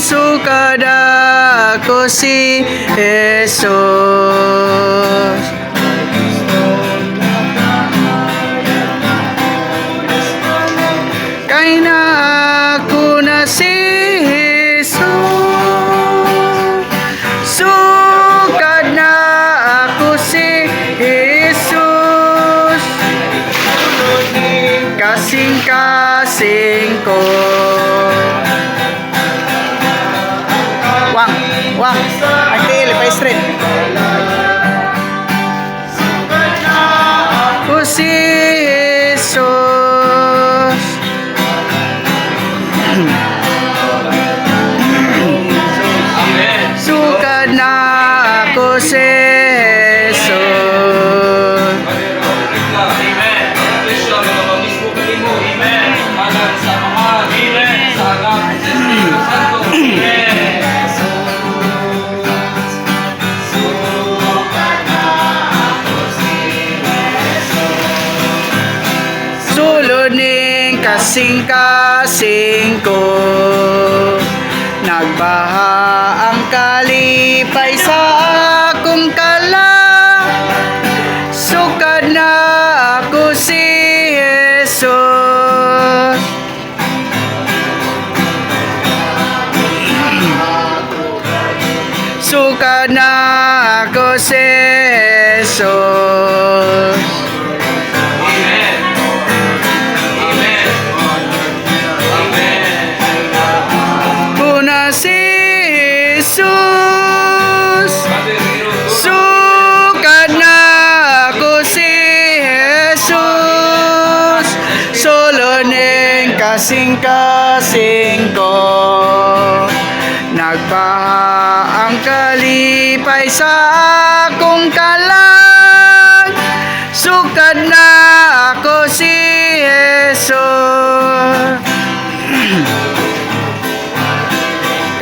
sukad ako si Jesus. Kay na ako na si Jesus, sukad na ako si Jesus, kasing-kasing ko. Wang, agdili pa straight. Ako si Jesus, sukad na ako si Jesus. Sulod ning kasing-kasing ko, nagbaha ang kalipay sa akong kala, sukad na ako si Jesus. Sukad na ako si Jesus. Si Jesus, sukad na ako si Jesus, solo ning kasing-kasing ko, nagbaha ang kalipay sa akong kalag, sukad na ako si Jesus.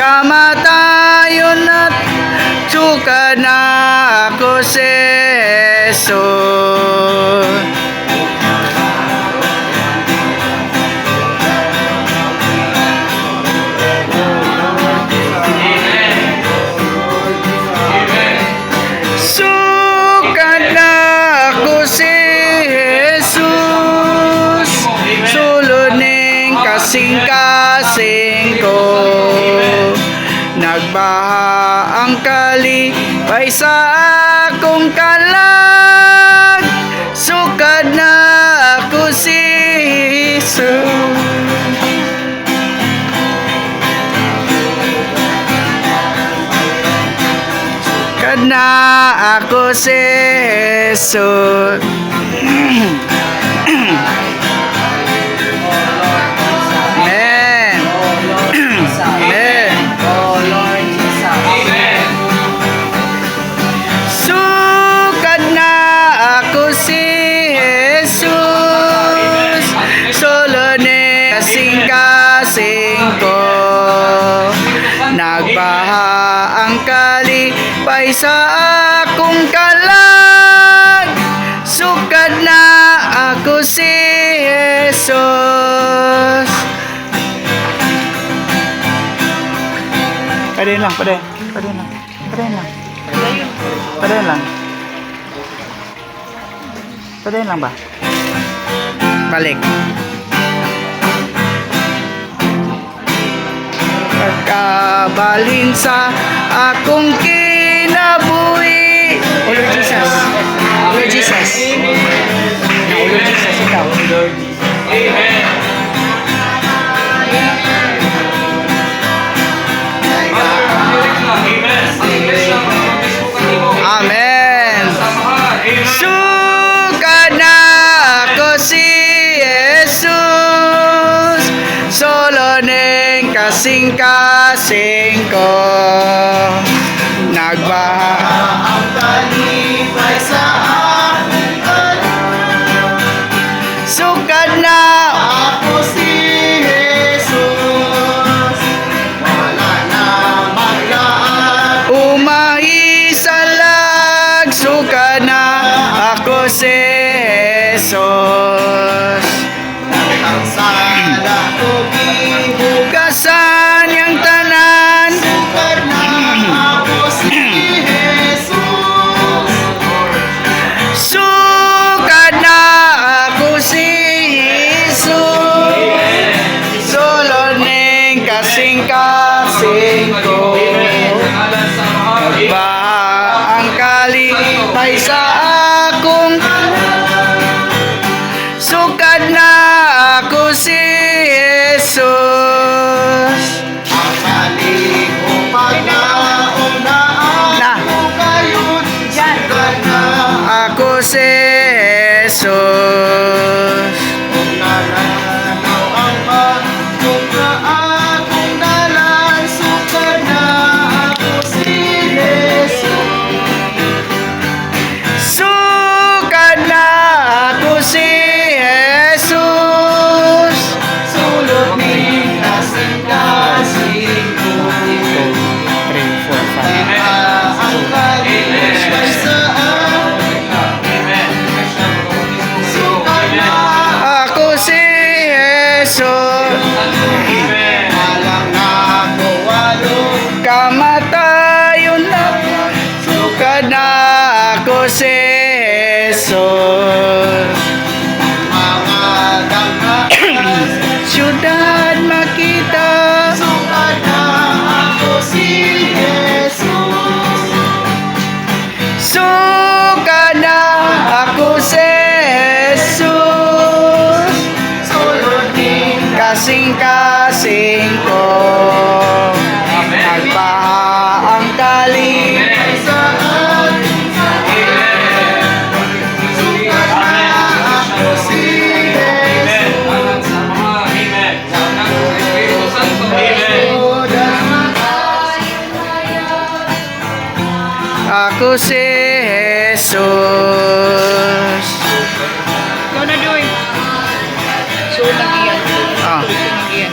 Kamatayon at sukad na ako si Jesus. Sukad na ako si Jesus, sulod ning kasing-kasing ko, nagbaha ang kalipay sa akong kalag, sukad na ako si Jesus. Sukad na ako si Jesus. Kasing ko, nagbaha ang kalipay sa akong kalag, sukad na ako si Jesus. Pwede lang. Pwede lang ba? Balik. Pagkabalhin sa akong kinabuhi. Oh Lord Jesus. Lord Jesus. Oh Lord Jesus, ikaw. Amen. Amen. Sukad na ako si Jesus, solo ning kasing-kasing ko, nagbaha ang kalipay sa aking kalag, sukad na ako si Jesus, wala na maglaan, umaisalag, sukad na ako si Jesus. Ang sala ko gihugasan yang tanan, ning kasing-kasing ko. Nagbaha ang kalipay sa akong sukad na ako si Jesus. Ang mali ko pagkaon na ako ngayon, sugad na Ako si Jesus. kung nalalaw ang pagkuka akong dalan, sugad na ako si Jesus. Sukad na ako si Jesus. Sulod ni kasing-kasing ko. 3, 4, 5. Ang kalipay sa akin, sugad na Ako si Jesus. alam na ko walong Kamatayon na sukad na ako si Jesus. mga danghaan. Syudad makita, Sugad na ako si Jesus. sukad na ako si Jesus. Sulod ni Kasing-kasing ko, nagbaha ang kalipay sa akin. Sugad na ako si Jesus. Ako si Jesus. Ikaw na doy. So, nag-iyan. Ah, Nag-iyan.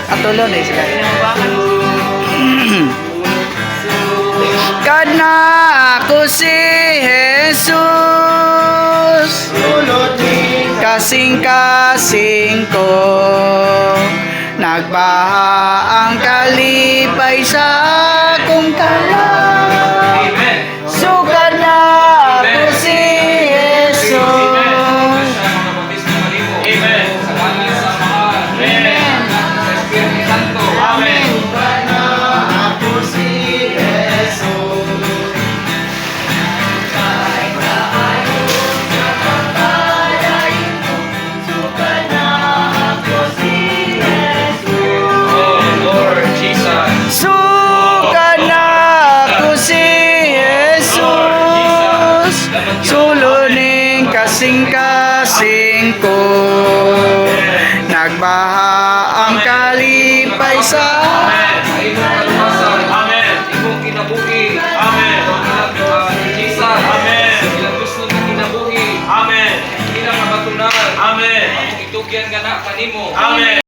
atulo na sila. Pinabakan. Kana ako si Jesus. Sulod ni Kasing-kasing ko, nagbaha ang kalipay sa akong kalan. Sugad na ako si Jesus. ako si Jesus. Sugad na ako si Sugad na ako si Jesus. Suluning kasing-kasing ko, nagbaha ang kalipay sa Amen. Imong kinabuhi. Amen. Jesus. Amen. Ilang gusto nga kinabuhi. Amen. Ilang mabatunan. Amen. Among itugyan nga na kanimo. Amen.